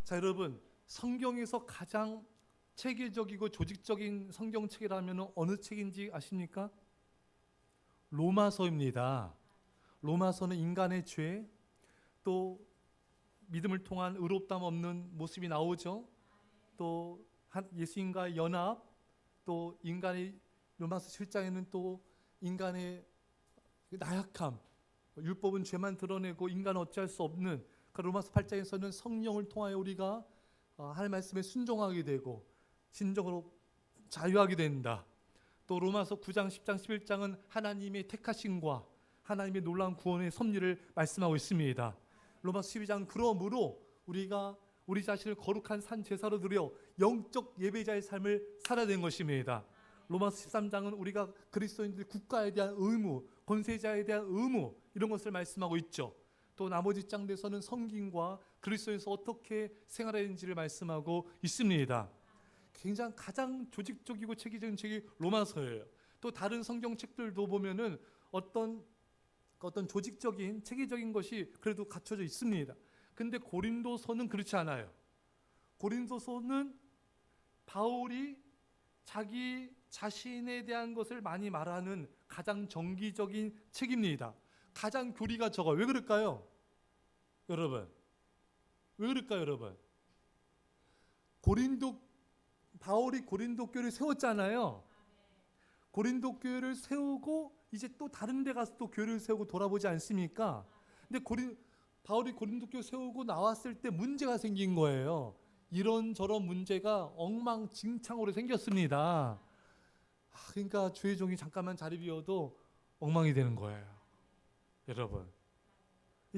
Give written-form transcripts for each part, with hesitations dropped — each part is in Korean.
자, 여러분, 성경에서 가장 체계적이고 조직적인 성경책이라면 어느 책인지 아십니까? 로마서입니다. 로마서는 인간의 죄, 또 믿음을 통한 의롭다함 없는 모습이 나오죠. 또 예수님과의 연합, 또 인간의 로마서 7장에는 또 인간의 나약함, 율법은 죄만 드러내고 인간은 어찌할 수 없는, 로마서 8장에서는 성령을 통하여 우리가 하나님의 말씀에 순종하게 되고 진정으로 자유하게 된다. 또 로마서 9장, 10장, 11장은 하나님의 택하심과 하나님의 놀라운 구원의 섭리를 말씀하고 있습니다. 로마서 12장은 그러므로 우리가 우리 자신을 거룩한 산 제사로 드려 영적 예배자의 삶을 살아야 되는 것입니다. 로마서 13장은 우리가 그리스도인들 국가에 대한 의무, 권세자에 대한 의무, 이런 것을 말씀하고 있죠. 또 나머지 장에서는 성김과 그리스도에서 어떻게 생활해야 되는지를 말씀하고 있습니다. 굉장히 가장 조직적이고 체계적인 책이 로마서예요. 또 다른 성경책들도 보면은 어떤 조직적인 체계적인 것이 그래도 갖춰져 있습니다. 근데 고린도서는 그렇지 않아요. 고린도서는 바울이 자기 자신에 대한 것을 많이 말하는 가장 정기적인 책입니다. 가장 교리가 적어요. 왜 그럴까요? 여러분, 왜 그럴까요, 여러분? 바울이 고린도 교회를 세웠잖아요. 고린도 교회를 세우고 이제 또 다른 데 가서 또 교회를 세우고 돌아보지 않습니까? 근데 바울이 고린도 교회 세우고 나왔을 때 문제가 생긴 거예요. 이런저런 문제가 엉망진창으로 생겼습니다. 그러니까 주의 종이 잠깐만 자리 비워도 엉망이 되는 거예요. 여러분,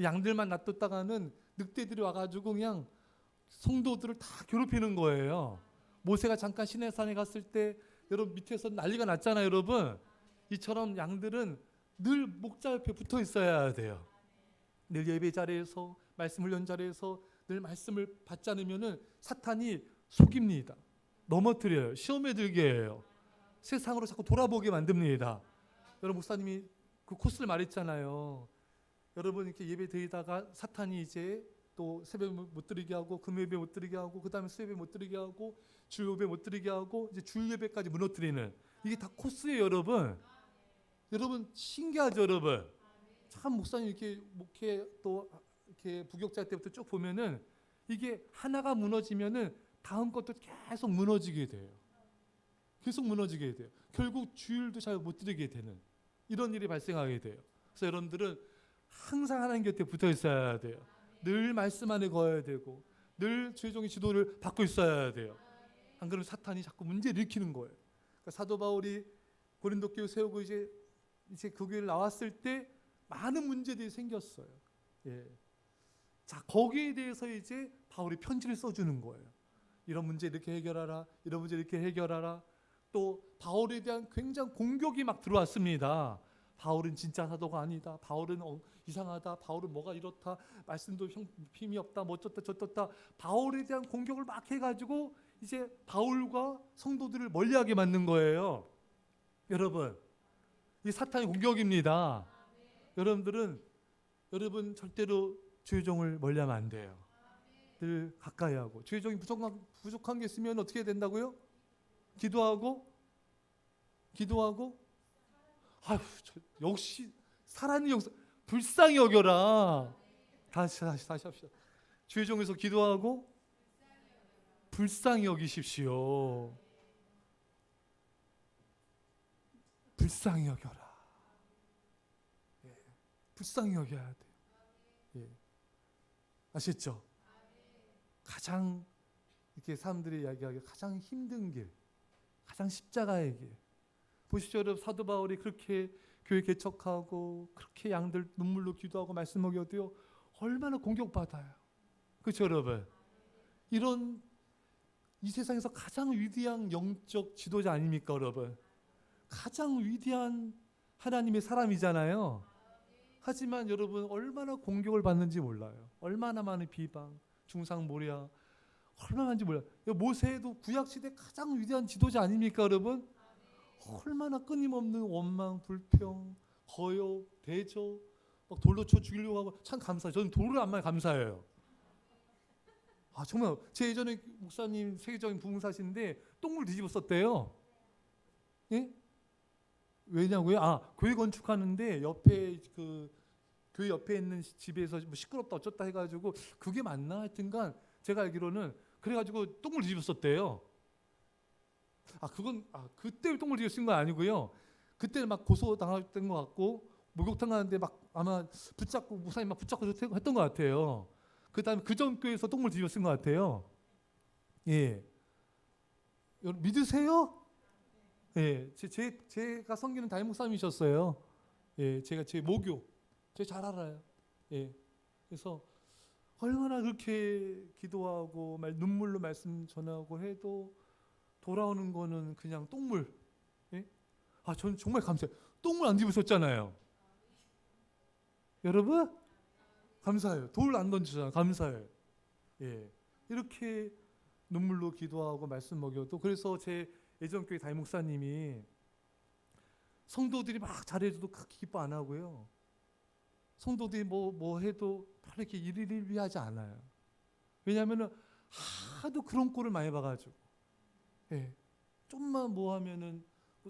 양들만 놔뒀다가는 늑대들이 와가지고 그냥 성도들을 다 괴롭히는 거예요. 모세가 잠깐 시내산에 갔을 때 여러분 밑에서 난리가 났잖아요. 여러분, 이처럼 양들은 늘 목자 옆에 붙어 있어야 돼요. 늘 예배 자리에서, 말씀 훈련 자리에서 늘 말씀을 받지 않으면은 사탄이 속입니다. 넘어뜨려요. 시험에 들게 해요. 세상으로 자꾸 돌아보게 만듭니다. 여러분, 목사님이 그 코스를 말했잖아요. 여러분, 이렇게 예배 드리다가 사탄이 이제 또 새벽 못 드리게 하고, 금요예배 못 드리게 하고, 그 다음에 수요예배 못 드리게 하고, 주일예배 못 드리게 하고, 이제 주일예배까지 무너뜨리는, 이게 다 코스예요. 여러분 신기하죠. 여러분, 참 목사님 이렇게 목회 또 이렇게 부격자 때부터 쭉 보면은 이게 하나가 무너지면은 다음 것도 계속 무너지게 돼요. 계속 무너지게 돼요. 결국 주일도 잘 못 드리게 되는 이런 일이 발생하게 돼요. 그래서 여러분들은 항상 하나님 곁에 붙어 있어야 돼요. 늘 말씀 안에 거해야 되고, 늘 주의 종의 지도를 받고 있어야 돼요. 안 그러면 사탄이 자꾸 문제를 일으키는 거예요. 그러니까 사도 바울이 고린도 교회 세우고 이제 그 교회를 나왔을 때 많은 문제들이 생겼어요. 예. 자, 거기에 대해서 이제 바울이 편지를 써주는 거예요. 이런 문제 이렇게 해결하라, 이런 문제 이렇게 해결하라. 또 바울에 대한 굉장히 공격이 막 들어왔습니다. 바울은 진짜 사도가 아니다. 바울은 이상하다. 바울은 뭐가 이렇다. 말씀도 힘이 없다. 뭐 어쩌다 저쩌다. 바울에 대한 공격을 막 해가지고 이제 바울과 성도들을 멀리하게 만든 거예요. 여러분, 이 사탄의 공격입니다. 여러분 절대로 주의 종을 멀리하면 안 돼요. 늘 가까이 하고, 주의 종이 부족한 게 있으면 어떻게 된다고요? 기도하고 역시 살아있는 역사, 불쌍히 여겨라. 다시 합시다. 주의 종에서 기도하고 불쌍히 여기십시오. 불쌍히 여겨라. 예, 불쌍히 여겨야 돼요. 예. 아시죠? 가장 이렇게 사람들이 이야기하기 가장 힘든 길, 가장 십자가의 길. 보십시오, 여러분, 사도 바울이 그렇게 교회 개척하고 그렇게 양들 눈물로 기도하고 말씀 먹여도요 얼마나 공격받아요. 그렇죠, 여러분? 이런 이 세상에서 가장 위대한 영적 지도자 아닙니까, 여러분? 가장 위대한 하나님의 사람이잖아요. 하지만 여러분 얼마나 공격을 받는지 몰라요. 얼마나 많은 비방, 중상모략, 얼마나 많은지 몰라요. 모세도 구약시대 가장 위대한 지도자 아닙니까, 여러분? 얼마나 끊임없는 원망, 불평, 거역, 대적, 막 돌로 쳐 죽이려고 하고, 참 감사해요. 저는 돌을 안 많이 감사해요. 정말 제 예전에 목사님 세계적인 부흥사신데 똥을 뒤집어 썼대요. 예? 왜냐고요? 교회 건축하는데 옆에 그 교회 옆에 있는 집에서 뭐 시끄럽다 어쩌다 해가지고 그게 맞나? 하여튼간 제가 알기로는 그래가지고 똥을 뒤집어 썼대요. 그건 그때 똥을 뒤집어 쓴 건 아니고요. 그때 막 고소 당했던 것 같고 목욕탕 가는데 막 아마 붙잡고 목사님 막 붙잡고 했던 것 같아요. 그다음에 그 전 교회에서 똥을 뒤집어 쓴 것 같아요. 예, 여러분 믿으세요? 예, 제가 섬기는 담임 목사님이셨어요. 예, 제 모교, 제가 잘 알아요. 예, 그래서 얼마나 그렇게 기도하고 눈물로 말씀 전하고 해도 돌아오는 거는 그냥 똥물. 예? 전 정말 감사해요. 똥을 안 뒤집으셨잖아요. 여러분 감사해요. 돌 안 던지잖아요. 감사해요. 예, 이렇게 눈물로 기도하고 말씀 먹여도 그래서 제 예전 교회 담임 목사님이 성도들이 막 잘해줘도 그렇게 기뻐 안 하고요. 성도들이 뭐 해도 별로 이렇게 일일비하지 않아요. 왜냐하면은 하도 그런 꼴을 많이 봐가지고, 예, 좀만 뭐 하면은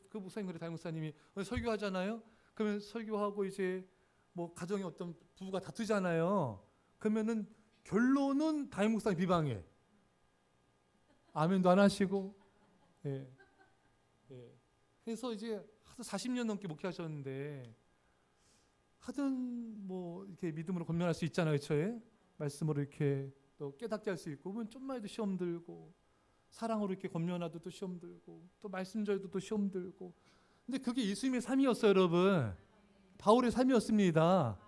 그 목사님 그래 담임 목사님이 설교하잖아요. 그러면 설교하고 이제 뭐 가정에 어떤 부부가 다투잖아요. 그러면은 결론은 담임 목사님 비방해. 아멘도 안 하시고, 예, 예. 그래서 이제 하도 40년 넘게 목회하셨는데 하든 뭐 이렇게 믿음으로 권면할 수 있잖아요, 그렇죠? 말씀으로 이렇게 또 깨닫게 할 수 있고, 그러면 좀만 해도 시험 들고, 사랑으로 이렇게 권면하도 또 시험 들고, 또 말씀 전해도 또 시험 들고. 근데 그게 예수님의 삶이었어요, 여러분. 바울의 삶이었습니다.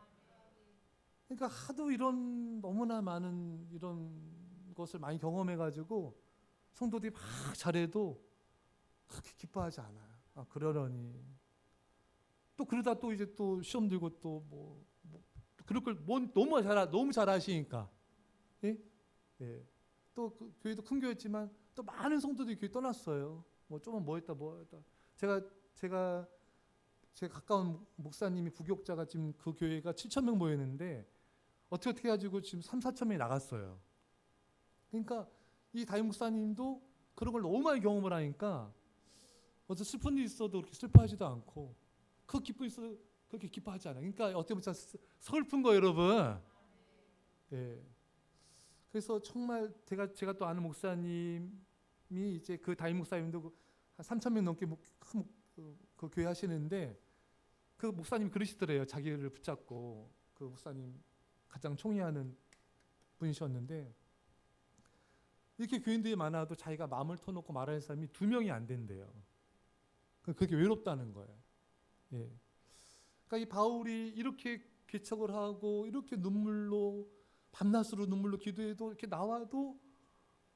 그러니까 하도 이런 너무나 많은 이런 것을 많이 경험해가지고 성도들이 막 잘해도 그렇게 기뻐하지 않아요. 그러려니. 또 그러다 또 이제 또 시험 들고 또 그럴 걸 너무 잘하시니까. 예? 예. 또 그 교회도 큰 교회였지만 또 많은 성도들이 교회 떠났어요. 좀은 뭐 했다. 제가 제 가까운 목사님이 부교육자가 지금 그 교회가 7천 명 모였는데 어떻게 해가지고 지금 3, 4천 명이 나갔어요. 그러니까 이 담임 목사님도 그런 걸 너무 많이 경험을 하니까 어떤 슬픈 일이 있어도 그렇게 슬퍼하지도 않고 기쁜 일 있어도 그렇게 기뻐하지 않아요. 그러니까 어떻게 보면 서글픈 거예요, 여러분. 예. 그래서 정말 제가 또 아는 목사님이 이제 그 담임 목사님도 한 3천 명 넘게 그 교회 하시는데 그 목사님이 그러시더래요. 자기를 붙잡고 그 목사님 가장 총애하는 분이셨는데 이렇게 교인들이 많아도 자기가 마음을 터놓고 말할 사람이 2명이 안 된대요. 그게 외롭다는 거예요. 예. 그러니까 이 바울이 이렇게 개척을 하고 이렇게 밤낮으로 눈물로 기도해도 이렇게 나와도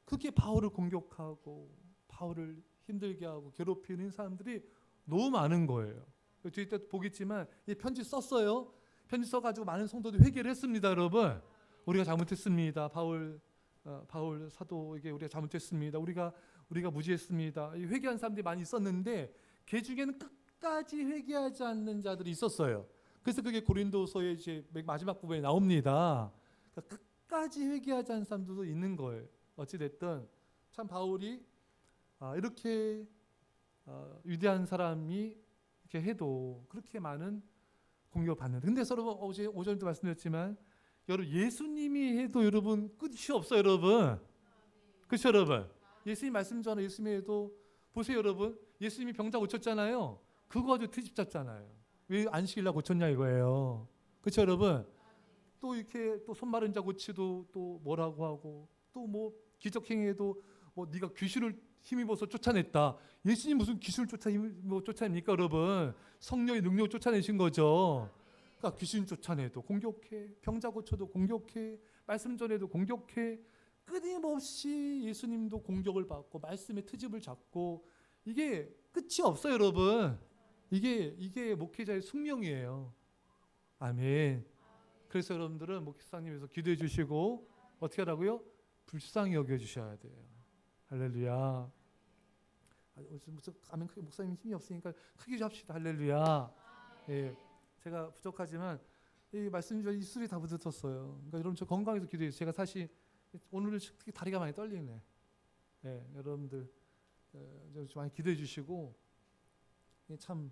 그게 바울을 공격하고 바울을 힘들게 하고 괴롭히는 사람들이 너무 많은 거예요. 뒤에 또 보겠지만 이 편지 썼어요. 편지 써가지고 많은 성도들이 회개를 했습니다, 여러분. 우리가 잘못했습니다. 바울 사도에게 우리가 잘못했습니다. 우리가 무지했습니다. 회개한 사람들이 많이 있었는데 그 중에는 끝까지 회개하지 않는 자들이 있었어요. 그래서 그게 고린도서의 이제 마지막 부분에 나옵니다. 그러니까 끝까지 회개하지 않는 사람들도 있는 거예요. 어찌 됐든 참 바울이 이렇게 위대한 사람이 이렇게 해도 그렇게 많은 공격을 받는데, 근데 여러분 어제 오전에도 말씀드렸지만 여러분 예수님이 해도 여러분 끝이 없어요, 여러분. 그렇죠, 여러분? 예수님 말씀 전에 예수님이 해도 보세요, 여러분. 예수님이 병자 고쳤잖아요. 그거 가지고 트집 잡잖아요. 왜 안식일날 고쳤냐 이거예요. 그렇죠, 여러분? 또 이렇게 또 손 마른 자 고치도 또 뭐라고 하고 또 뭐 기적행위에도 네가 귀신을 힘입어서 쫓아냈다. 예수님 무슨 귀신을 쫓아냅니까, 여러분? 성령의 능력을 쫓아내신 거죠. 그러니까 귀신 쫓아내도 공격해, 병자 고쳐도 공격해, 말씀 전에도 공격해. 끊임없이 예수님도 공격을 받고 말씀의 트집을 잡고 이게 끝이 없어요, 여러분. 이게 목회자의 숙명이에요. 아멘. 그래서 여러분들은 목사님에서 기도해 주시고 어떻게 하라고요? 불쌍히 여겨 주셔야 돼요. 할렐루야. 아멘. 목사님 힘이 없으니까 크게 좀 합시다. 할렐루야. 예, 제가 부족하지만 이 말씀 중에 입술이 다 붙었어요. 그러니까 여러분 저 건강해서 기도해요. 제가 사실 오늘은 특히 다리가 많이 떨리네. 예, 여러분들 좀 많이 기도해 주시고, 이게 참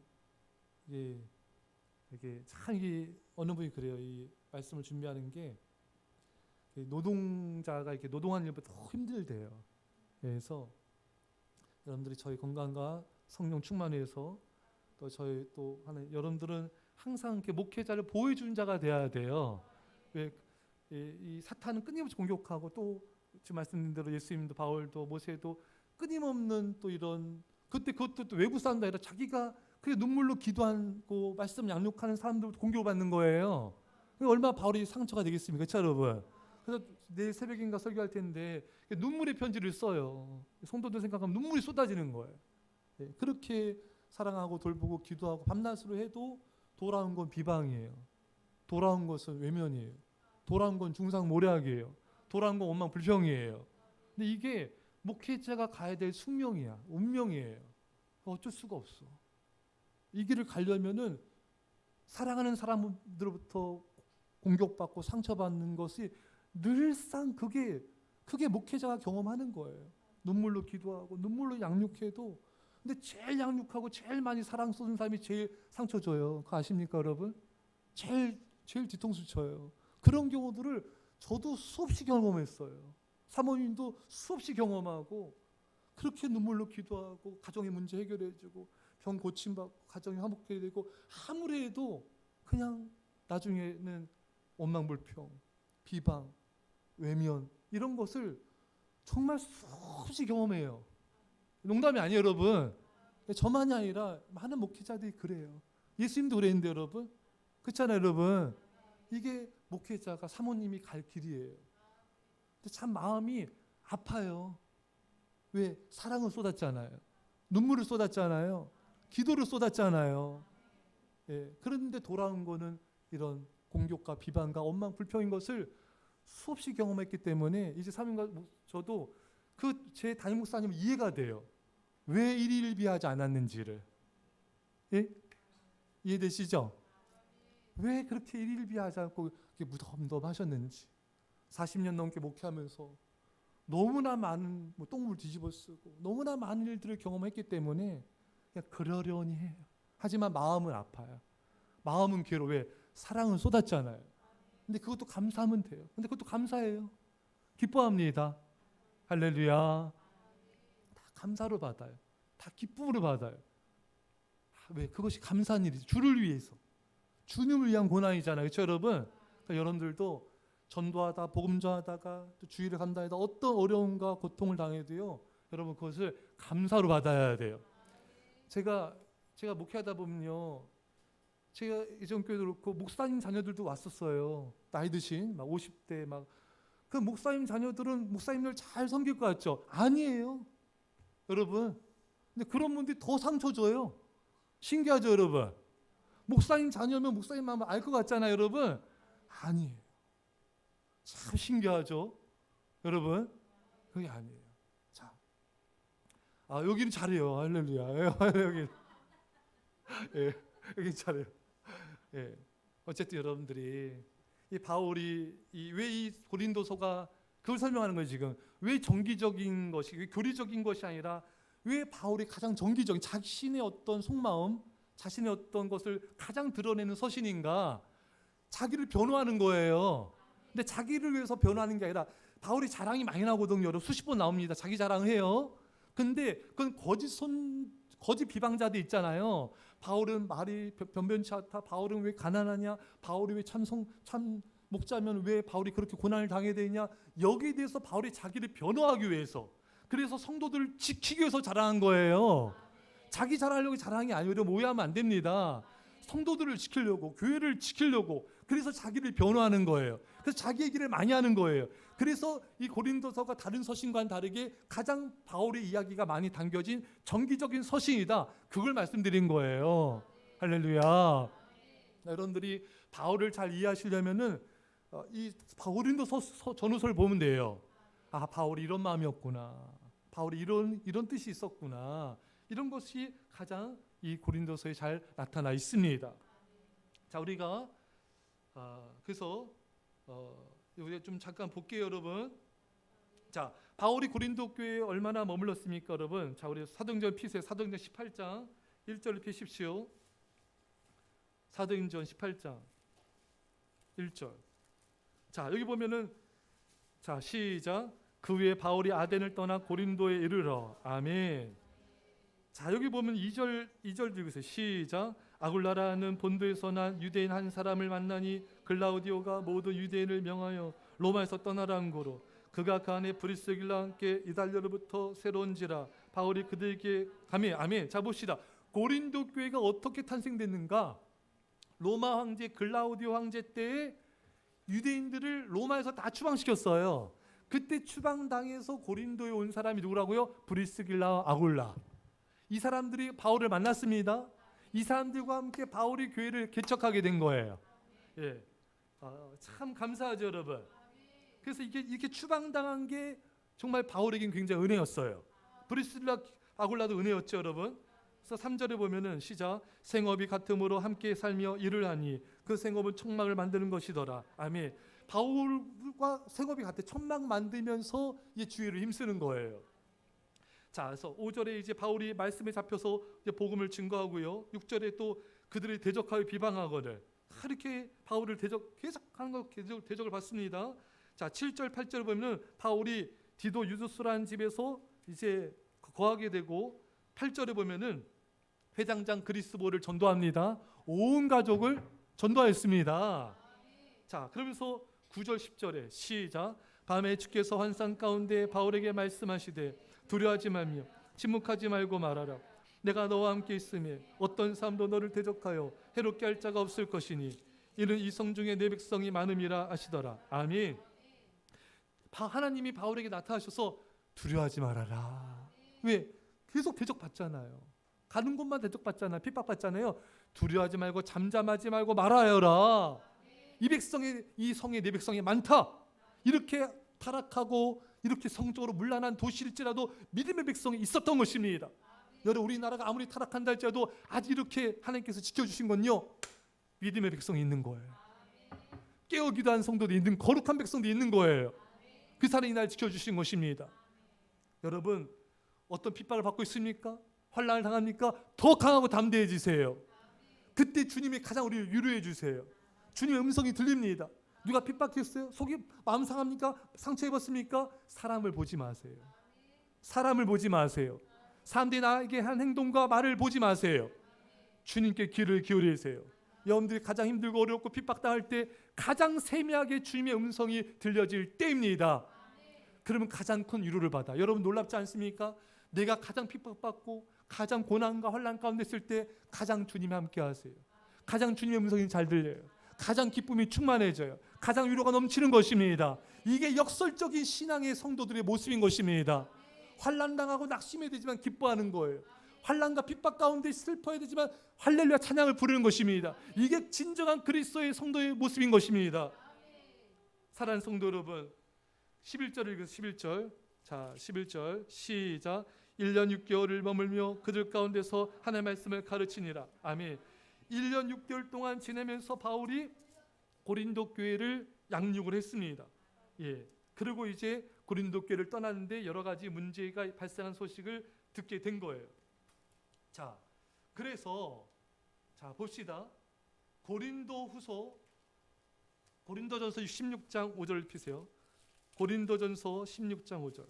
이게 참 이게 어느 분이 그래요. 이 말씀을 준비하는 게 노동자가 이렇게 노동하는 일보다 더 힘들대요. 그래서 여러분들이 저희 건강과 성령 충만을 위해서 또 저희 또 하는 여러분들은 항상 이렇게 목회자를 보호해주는 자가 돼야 돼요. 왜 이 사탄은 끊임없이 공격하고 또 지금 말씀드린 대로 예수님도 바울도 모세도 끊임없는 또 이런 그것도 또 외부 사람도 아니라 자기가 그게 눈물로 기도하고 말씀 양육하는 사람들부터 공격을 받는 거예요. 얼마나 바울이 상처가 되겠습니까, 그렇죠, 여러분? 그래서 내일 새벽인가 설교할 텐데 눈물의 편지를 써요. 성도들 생각하면 눈물이 쏟아지는 거예요. 그렇게 사랑하고 돌보고 기도하고 밤낮으로 해도 돌아온 건 비방이에요. 돌아온 것은 외면이에요. 돌아온 건 중상모략이에요. 돌아온 건 원망불평이에요. 근데 이게 목회자가 가야 될 숙명이야. 운명이에요. 어쩔 수가 없어. 이 길을 가려면은 사랑하는 사람들로부터 공격받고 상처받는 것이 늘상 그게 목회자가 경험하는 거예요. 눈물로 기도하고 눈물로 양육해도 근데 제일 양육하고 제일 많이 사랑 쏟은 사람이 제일 상처 줘요. 그거 아십니까, 여러분? 제일 뒤통수 쳐요. 그런 경우들을 저도 수없이 경험했어요. 사모님도 수없이 경험하고 그렇게 눈물로 기도하고 가정의 문제 해결해주고 병 고침받고 가정이 화목해야 되고 아무리 해도 그냥 나중에는 원망불평, 비방, 외면 이런 것을 정말 수없이 경험해요. 농담이 아니에요, 여러분. 저만이 아니라 많은 목회자들이 그래요. 예수님도 그랬는데 여러분. 그렇잖아요, 여러분. 이게 목회자가 사모님이 갈 길이에요. 근데 참 마음이 아파요. 왜? 사랑을 쏟았잖아요. 눈물을 쏟았잖아요. 기도를 쏟았잖아요. 예, 그런데 돌아온 거는 이런 공격과 비방과 원망 불평인 것을 수없이 경험했기 때문에 이제 사모님과 저도 그 제 담임 목사님은 이해가 돼요. 왜 일일비하지 않았는지를. 예? 이해되시죠? 왜 그렇게 일일비하지 않고 이렇게 무덤덤하셨는지 40년 넘게 목회하면서 너무나 많은 똥물 뒤집어 쓰고 너무나 많은 일들을 경험했기 때문에 그냥 그러려니 해요. 하지만 마음은 아파요. 마음은 괴로워. 왜? 사랑을 쏟았잖아요. 근데 그것도 감사하면 돼요. 근데 그것도 감사해요. 기뻐합니다. 할렐루야. 다 감사로 받아요. 다 기쁨으로 받아요. 왜? 그것이 감사한 일이죠. 주를 위해서. 주님을 위한 고난이잖아요. 그렇죠, 여러분? 그러니까 여러분들도 전도하다, 복음 전하다가 또 주일을 감당하다 어떤 어려움과 고통을 당해도요. 여러분 그것을 감사로 받아야 돼요. 제가 목회하다 보면요. 제가 이전 교회도 그렇고 목사님 자녀들도 왔었어요. 나이 드신 막 50대 막 그 목사님 자녀들은 목사님을 잘 섬길 것 같죠? 아니에요. 여러분. 근데 그런 분들이 더 상처 줘요. 신기하죠, 여러분? 목사님 자녀면 목사님 마음을 알 것 같잖아요, 여러분. 아니에요. 참 신기하죠, 여러분? 그게 아니에요. 자, 여기는 잘해요. 할렐루야. 여기, 예, 여기 잘해요. 예, 어쨌든 여러분들이 이 바울이 왜 이 고린도서가 그걸 설명하는 거예요 지금. 왜 정기적인 것이, 왜 교리적인 것이 아니라 왜 바울이 가장 정기적인 자신의 어떤 속마음, 자신의 어떤 것을 가장 드러내는 서신인가? 자기를 변호하는 거예요. 근데 자기를 위해서 변호하는 게 아니라 바울이 자랑이 많이 나오거든요. 여러분 수십 번 나옵니다. 자기 자랑해요. 근데 그건 거짓 비방자들 있잖아요. 바울은 말이 변변치 않다. 바울은 왜 가난하냐? 바울이 왜 참 목자면 왜 바울이 그렇게 고난을 당해야 되냐? 여기에 대해서 바울이 자기를 변호하기 위해서, 그래서 성도들을 지키기 위해서 자랑한 거예요. 자기 자랑하려고 자랑이 아니에요. 오해하면 안 됩니다. 성도들을 지키려고, 교회를 지키려고, 그래서 자기를 변호하는 거예요. 그래서 자기 얘기를 많이 하는 거예요. 그래서 이 고린도서가 다른 서신과는 다르게 가장 바울의 이야기가 많이 담겨진 정기적인 서신이다. 그걸 말씀드린 거예요. 할렐루야. 여러분들이 바울을 잘 이해하시려면은 이 고린도서 전후서를 보면 돼요. 아, 바울이 이런 마음이었구나. 바울이 이런 뜻이 있었구나. 이런 것이 가장 이 고린도서에 잘 나타나 있습니다. 자, 우리가 그래서 우리가 좀 잠깐 볼게요, 여러분. 자, 바울이 고린도 교회에 얼마나 머물렀습니까, 여러분? 자, 우리 사도행전 피세요. 사도행전 18장 1절을 펴십시오. 사도행전 18장 1절. 자, 여기 보면은 자, 시작. 그 후에 바울이 아덴을 떠나 고린도에 이르러. 아멘. 자, 여기 보면 2절 들고 있어요. 시작. 아굴라라는 본도에서 난 유대인 한 사람을 만나니 글라우디오가 모든 유대인을 명하여 로마에서 떠나라는 거로 그가 그 안에 브리스길라와 함께 이달리아로부터 새로운지라 바울이 그들에게 가매. 아멘. 자, 봅시다. 고린도 교회가 어떻게 탄생됐는가? 로마 황제 글라우디오 황제 때에 유대인들을 로마에서 다 추방시켰어요. 그때 추방당해서 고린도에 온 사람이 누구라고요? 브리스길라와 아굴라. 이 사람들이 바울을 만났습니다. 이 사람들과 함께 바울이 교회를 개척하게 된 거예요. 예, 참 감사하죠, 여러분. 그래서 이게 이렇게 추방당한 게 정말 바울에겐 굉장히 은혜였어요. 브리스길라 아굴라도 은혜였죠, 여러분. 그래서 3절에 보면은 시작. 생업이 같음으로 함께 살며 일을 하니 그 생업은 천막을 만드는 것이더라. 아멘. 바울과 생업이 같아. 천막 만들면서 이제 주의를 힘쓰는 거예요. 자, 그래서 5절에 이제 바울이 말씀에 잡혀서 이제 복음을 증거하고요. 6절에 또 그들을 대적하여 비방하거늘. 이렇게 바울을 계속하는 거 대적을 받습니다. 자, 7절 8절 보면은 바울이 디도 유두스라는 집에서 이제 거하게 되고 8절에 보면은 회장장 그리스보를 전도합니다. 온 가족을 전도하였습니다. 자, 그러면서 9절 10절에 시작. 밤에 주께서 환상 가운데 바울에게 말씀하시되 두려워하지 말며 침묵하지 말고 말하라. 내가 너와 함께 있으며 어떤 사람도 너를 대적하여 해롭게 할 자가 없을 것이니 이는 이 성 중에 내 백성이 많음이라 하시더라. 아멘. 하나님이 바울에게 나타나셔서 두려워하지 말아라. 왜? 계속 대적받잖아요. 가는 곳만 대적받잖아요. 핍박받잖아요. 두려워하지 말고 잠잠하지 말고 말하여라. 이 성에 내 백성이 많다. 이렇게 타락하고 이렇게 성적으로 문란한 도시일지라도 믿음의 백성이 있었던 것입니다. 여러분, 우리나라가 아무리 타락한다 할지라도 아직 이렇게 하나님께서 지켜주신 건요, 믿음의 백성이 있는 거예요. 깨어기도 한 성도도 있는, 거룩한 백성도 있는 거예요. 그 사람이 날 지켜주신 것입니다. 여러분, 어떤 핍박을 받고 있습니까? 환난을 당합니까? 더 강하고 담대해지세요. 그때 주님이 가장 우리를 위로해 주세요. 주님의 음성이 들립니다. 누가 핍박했어요? 속이 마음 상합니까? 상처 입었습니까? 사람을 보지 마세요. 사람을 보지 마세요. 사람들이 나에게 한 행동과 말을 보지 마세요. 주님께 귀를 기울이세요. 여러분들이 가장 힘들고 어렵고 핍박당할 때 가장 세미하게 주님의 음성이 들려질 때입니다. 그러면 가장 큰 위로를 받아. 여러분 놀랍지 않습니까? 내가 가장 핍박받고 가장 고난과 환난 가운데 있을 때 가장 주님이 함께 하세요. 가장 주님의 음성이 잘 들려요. 가장 기쁨이 충만해져요. 가장 위로가 넘치는 것입니다. 이게 역설적인 신앙의 성도들의 모습인 것입니다. 환난당하고 낙심해야 되지만 기뻐하는 거예요. 환난과 핍박 가운데 슬퍼야 되지만 할렐루야 찬양을 부르는 것입니다. 이게 진정한 그리스도의 성도의 모습인 것입니다. 사랑하는 성도 여러분, 11절을 읽으세요. 11절. 자, 11절 시작. 1년 6개월을 머물며 그들 가운데서 하나님의 말씀을 가르치니라. 아멘. 1년 6개월 동안 지내면서 바울이 고린도 교회를 양육을 했습니다. 예. 그리고 이제 고린도 교회를 떠났는데 여러 가지 문제가 발생한 소식을 듣게 된 거예요. 자, 그래서 자 봅시다. 고린도전서 16장 5절을 피세요. 고린도전서 16장 5절.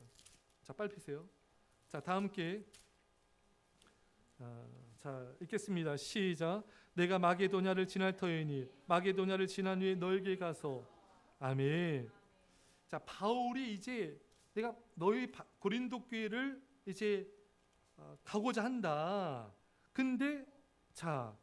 자, 빨리 피세요. 자, 다 함께 자, 읽겠습니다. 시작. 내가 마게도냐를 지날 터이니 마게도냐를 지난 후에 너에게 가서. 아멘. 자, 바울이 이제 내가 너희 고린도 교회를 이제 가고자 한다. 근데 자,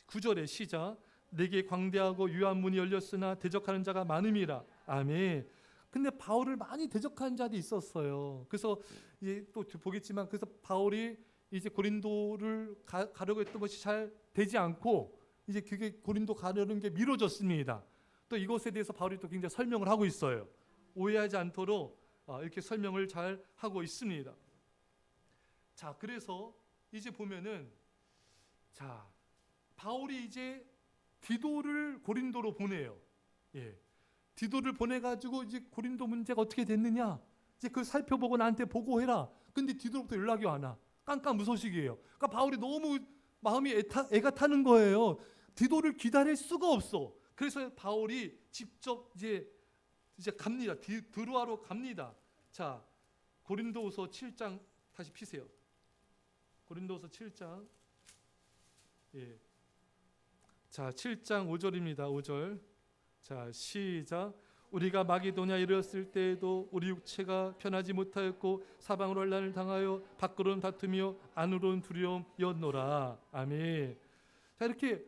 9절에 시작. 내게 광대하고 유한 문이 열렸으나 대적하는 자가 많음이라. 아멘. 근데 바울을 많이 대적하는 자도 있었어요. 그래서 이제 또 보겠지만 그래서 바울이 이제 고린도를 가려고 했던 것이 잘 되지 않고 이제 그게 고린도 가려는 게 미뤄졌습니다. 또 이것에 대해서 바울이 또 굉장히 설명을 하고 있어요. 오해하지 않도록 이렇게 설명을 잘 하고 있습니다. 자, 그래서 이제 보면은 자, 바울이 이제 디도를 고린도로 보내요. 예. 디도를 보내가지고 이제 고린도 문제가 어떻게 됐느냐? 이제 그걸 살펴보고 나한테 보고해라. 근데 디도로부터 연락이 안 와. 깜깜무소식이에요. 그러니까 바울이 너무 마음이 애가 타는 거예요. 디도를 기다릴 수가 없어. 그래서 바울이 직접 이제 갑니다. 드로아로 갑니다. 자, 고린도후서 7장 다시 피세요. 고린도후서 7장. 예. 자, 7장 5절입니다. 5절. 자, 시작. 우리가 마게도냐 이르렀을 때에도 우리 육체가 편하지 못하였고 사방으로 환난을 당하여 밖으로는 다투며 안으로는 두려움이었노라. 아멘. 자, 이렇게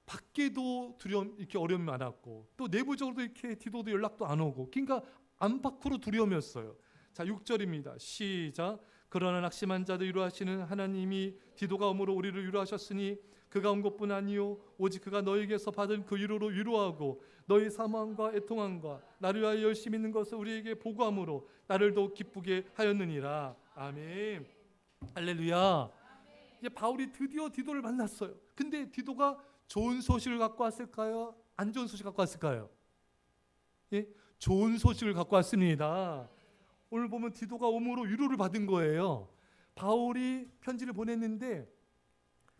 밖에도 두려움, 이렇게 어려움이 많았고 또 내부적으로도 이렇게 디도도 연락도 안 오고, 그러니까 안팎으로 두려움이었어요. 자, 6절입니다. 시작. 그러나 낙심한 자들 위로하시는 하나님이 디도가 오므로 우리를 위로하셨으니 그가 온 것뿐 아니요 오직 그가 너에게서 받은 그 위로로 위로하고 너희 사모함과 애통함과 나를 위하여 열심히 있는 것을 우리에게 보고함으로 나를 더욱 기쁘게 하였느니라. 아멘. 할렐루야. 이제 바울이 드디어 디도를 만났어요. 근데 디도가 좋은 소식을 갖고 왔을까요? 안 좋은 소식 갖고 왔을까요? 예? 좋은 소식을 갖고 왔습니다. 오늘 보면 디도가 오므로 위로를 받은 거예요. 바울이 편지를 보냈는데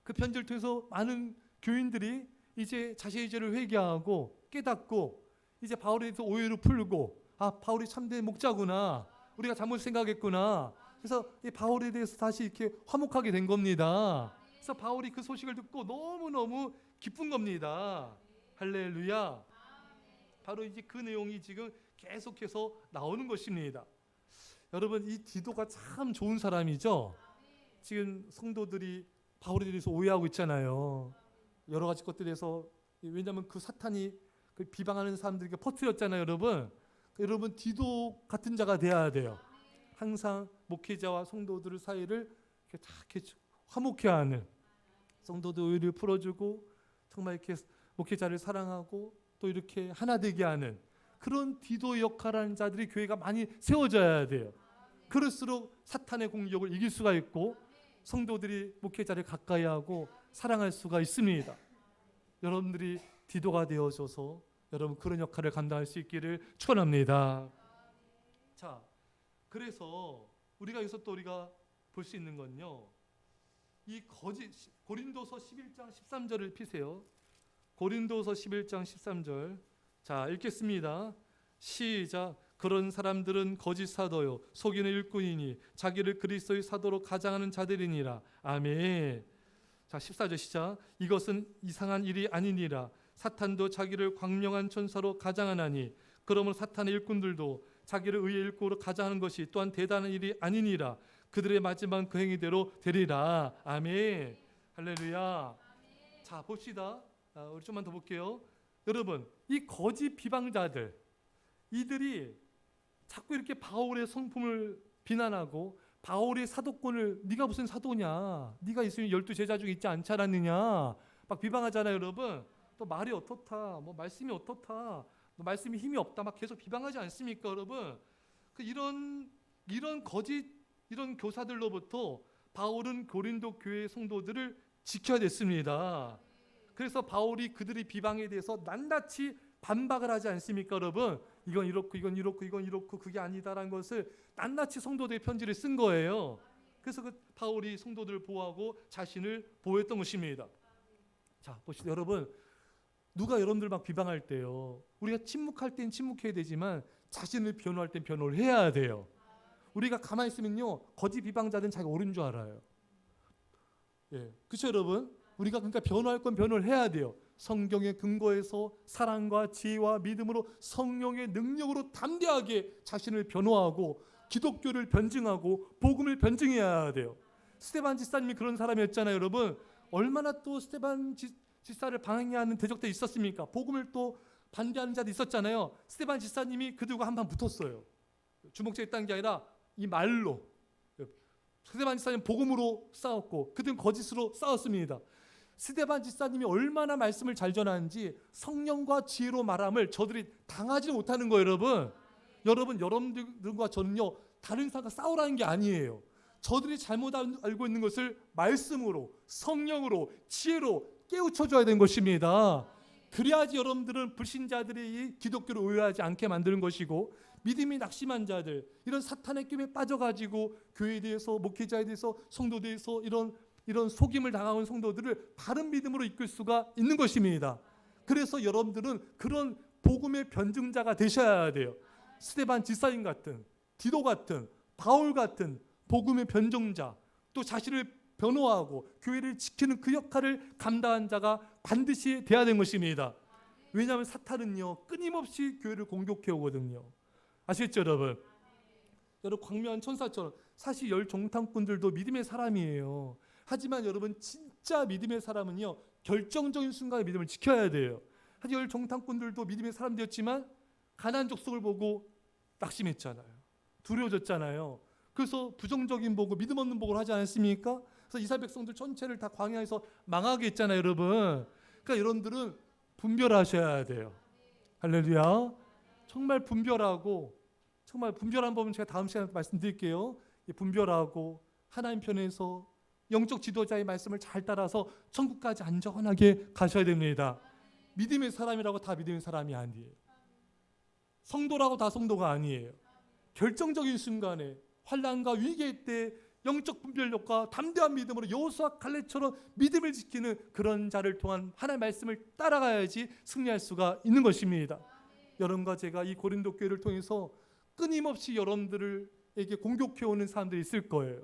그 편지를 통해서 많은 교인들이 이제 자신의 죄를 회개하고 깨닫고 이제 바울에 대해서 오해를 풀고, 아, 바울이 참된 목자구나, 우리가 잘못 생각했구나. 그래서 이 바울에 대해서 다시 이렇게 화목하게 된 겁니다. 그래서 바울이 그 소식을 듣고 너무너무 기쁜 겁니다. 할렐루야. 바로 이제 그 내용이 지금 계속해서 나오는 것입니다. 여러분, 이 디도가 참 좋은 사람이죠. 지금 성도들이 바울에 대해서 오해하고 있잖아요. 여러 가지 것들에 대해서. 왜냐하면 그 사탄이 그 비방하는 사람들에게 퍼뜨렸잖아요. 여러분 디도 같은 자가 돼야 돼요. 항상 목회자와 성도들 사이를 이렇게 화목해 하는, 성도들 오해를 풀어주고 정말 이렇게 목회자를 사랑하고 또 이렇게 하나 되게 하는 그런 디도 역할하는 자들이 교회가 많이 세워져야 돼요. 그럴수록 사탄의 공격을 이길 수가 있고 성도들이 목회자를 가까이 하고 사랑할 수가 있습니다. 여러분들이 디도가 되어줘서 여러분 그런 역할을 감당할 수 있기를 축원합니다. 자, 그래서 우리가 여기서 또 우리가 볼 수 있는 건요, 이 고린도서 11장 13절을 피세요. 고린도서 11장 13절. 자, 읽겠습니다. 시작. 그런 사람들은 거짓 사도요 속이는 일꾼이니 자기를 그리스도의 사도로 가장하는 자들이니라. 아멘. 자, 14절 시작. 이것은 이상한 일이 아니니라. 사탄도 자기를 광명한 천사로 가장하나니 그러므로 사탄의 일꾼들도 자기를 의의 일꾼으로 가장하는 것이 또한 대단한 일이 아니니라. 그들의 마지막 그 행위대로 되리라. 아멘. 할렐루야. 자, 봅시다. 우리 좀만 더 볼게요. 여러분, 이 거짓 비방자들, 이들이 자꾸 이렇게 바울의 성품을 비난하고 바울의 사도권을, 네가 무슨 사도냐, 네가 있으면 12제자 중에 있지 않지 않았느냐 막 비방하잖아요. 여러분, 또 말이 어떻다, 뭐 말씀이 어떻다, 뭐 말씀이 힘이 없다 막 계속 비방하지 않습니까? 여러분, 이런 거짓 이런 교사들로부터 바울은 고린도 교회 성도들을 지켜야 됐습니다. 그래서 바울이 그들의 비방에 대해서 낱낱이 반박을 하지 않습니까? 여러분, 이건 이렇고 이건 이렇고 이건 이렇고 그게 아니다라는 것을 낱낱이 성도들의 편지를 쓴 거예요. 그래서 그 바울이 성도들을 보호하고 자신을 보호했던 것입니다. 자, 보시죠. 여러분, 누가 여러분들 막 비방할 때요, 우리가 침묵할 땐 침묵해야 되지만 자신을 변호할 땐 변호를 해야 돼요. 우리가 가만히 있으면요, 거짓 비방자들은 자기가 옳은 줄 알아요. 예, 그렇죠 여러분? 우리가 그러니까 변호할 건 변호를 해야 돼요. 성경의 근거에서 사랑과 지혜와 믿음으로 성령의 능력으로 담대하게 자신을 변호하고 기독교를 변증하고 복음을 변증해야 돼요. 스데반 집사님이 그런 사람이었잖아요. 여러분, 얼마나 또 스데반 집사를 방해하는 대적들이 있었습니까? 복음을 또 반대하는 자도 있었잖아요. 스데반 집사님이 그들과 한판 붙었어요. 주먹질에 있다는 게 아니라 이 말로. 스데반 집사님 복음으로 싸웠고 그들은 거짓으로 싸웠습니다. 스데반 집사님이 얼마나 말씀을 잘 전하는지 성령과 지혜로 말함을 저들이 당하지 못하는 거예요. 여러분들과 저는요, 다른 사람과 싸우라는 게 아니에요. 저들이 잘못 알고 있는 것을 말씀으로, 성령으로, 지혜로 깨우쳐줘야 되는 것입니다. 그래야지 여러분들은 불신자들이 이 기독교를 오해하지 않게 만드는 것이고 믿음이 낙심한 자들, 이런 사탄의 낌에 빠져가지고 교회에 대해서, 목회자에 대해서, 성도에 대해서 이런 속임을 당하는 성도들을 바른 믿음으로 이끌 수가 있는 것입니다. 그래서 여러분들은 그런 복음의 변증자가 되셔야 돼요. 스데반 지사인 같은, 디도 같은, 바울 같은 복음의 변증자, 또 자신을 변호하고 교회를 지키는 그 역할을 감당한 자가 반드시 돼야 되는 것입니다. 왜냐하면 사탄은요, 끊임없이 교회를 공격해 오거든요. 아시겠죠, 여러분? 여러분, 광명한 천사처럼 사실 열 정탐꾼들도 믿음의 사람이에요. 하지만 여러분, 진짜 믿음의 사람은요, 결정적인 순간에 믿음을 지켜야 돼요. 하지만 열 정탐꾼들도 믿음의 사람 되었지만 가나안 족속을 보고 낙심했잖아요. 두려워졌잖아요. 그래서 부정적인 보고 믿음 없는 보고를 하지 않았습니까? 그래서 이스라엘 백성들 전체를 다 광야에서 망하게 했잖아요, 여러분. 그러니까 여러분들은 분별하셔야 돼요. 할렐루야. 정말 분별하고, 정말 분별한 법은 제가 다음 시간에 말씀드릴게요. 분별하고 하나님 편에서 영적 지도자의 말씀을 잘 따라서 천국까지 안전하게 가셔야 됩니다. 믿음의 사람이라고 다 믿음의 사람이 아니에요. 성도라고 다 성도가 아니에요. 결정적인 순간에 환난과 위기의 때 영적 분별력과 담대한 믿음으로 여호수아 갈렙처럼 믿음을 지키는 그런 자를 통한 하나님의 말씀을 따라가야지 승리할 수가 있는 것입니다. 여러분과 제가 이 고린도 교회를 통해서 끊임없이 여러분들에게 공격해오는 사람들이 있을 거예요.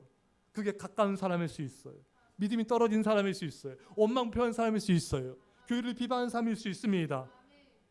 그게 가까운 사람일 수 있어요. 믿음이 떨어진 사람일 수 있어요. 원망표한 사람일 수 있어요. 교회를 비방하는 사람일 수 있습니다.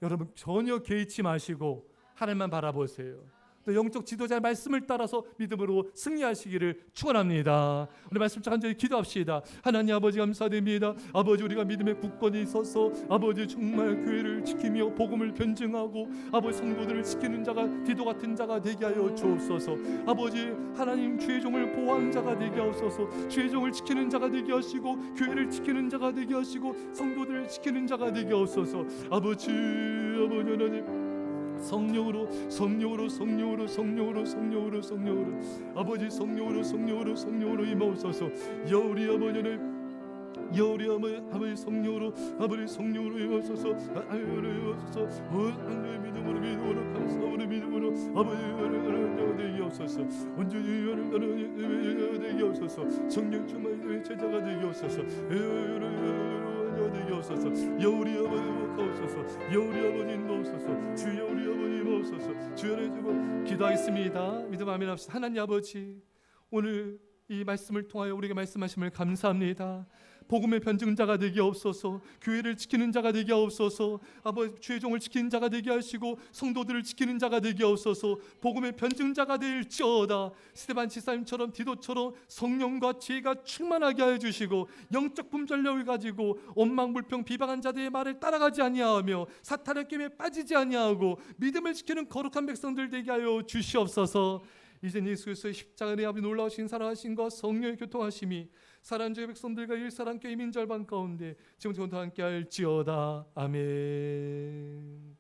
여러분, 전혀 개의치 마시고 하나님만 바라보세요. 또 영적 지도자의 말씀을 따라서 믿음으로 승리하시기를 축원합니다. 우리 말씀 간절히 기도합시다. 하나님 아버지, 감사드립니다. 아버지, 우리가 믿음의 굳건히 서서 아버지 정말 교회를 지키며 복음을 변증하고 아버지 성도들을 지키는 자가, 디도 같은 자가 되게 하여 주옵소서. 아버지 하나님, 주의 종을 보호하는 자가 되게 하옵소서. 주의 종을 지키는 자가 되게 하시고 교회를 지키는 자가 되게 하시고 성도들을 지키는 자가 되게 하옵소서. 아버지 하나님, 성령으로 아버지, 성령으로 임하옵소서. 우리 아버지 성령으로 임하옵소서. 완전히 믿음으로 감사하는 믿음으로 아버지 되게 하옵소서. 온전히 되게 하옵소서. 성령 충만한 제자가 되게 하옵소서. 되게 하옵소서. 우리 아버지 가옵소서. 우리 아버지 인도하옵소서. 주여 우리 아버지 임하옵소서. 주여 주고 기도하겠습니다. 믿음 아멘 합시다. 하나님 아버지, 오늘 이 말씀을 통하여 우리에게 말씀하심을 감사합니다. 복음의 변증자가 되게 하옵소서. 교회를 지키는 자가 되게 하옵소서. 아버지, 주의 종을 지키는 자가 되게 하시고 성도들을 지키는 자가 되게 하옵소서. 복음의 변증자가 될지어다. 스데반 지사님처럼 디도처럼 성령과 지혜가 충만하게 하여 주시고 영적 분별력을 가지고 원망불평 비방한 자들의 말을 따라가지 아니하며 사탄의 낌에 빠지지 아니하고 믿음을 지키는 거룩한 백성들 되게 하여 주시옵소서. 이제 예수 그리스도의 십자가의 아버지 놀라우신 사랑하신 것, 성령의 교통하심이 사랑하는 주의 백성들과 일사랑교회 이민절반 가운데 지금부터 함께 할지어다. 아멘.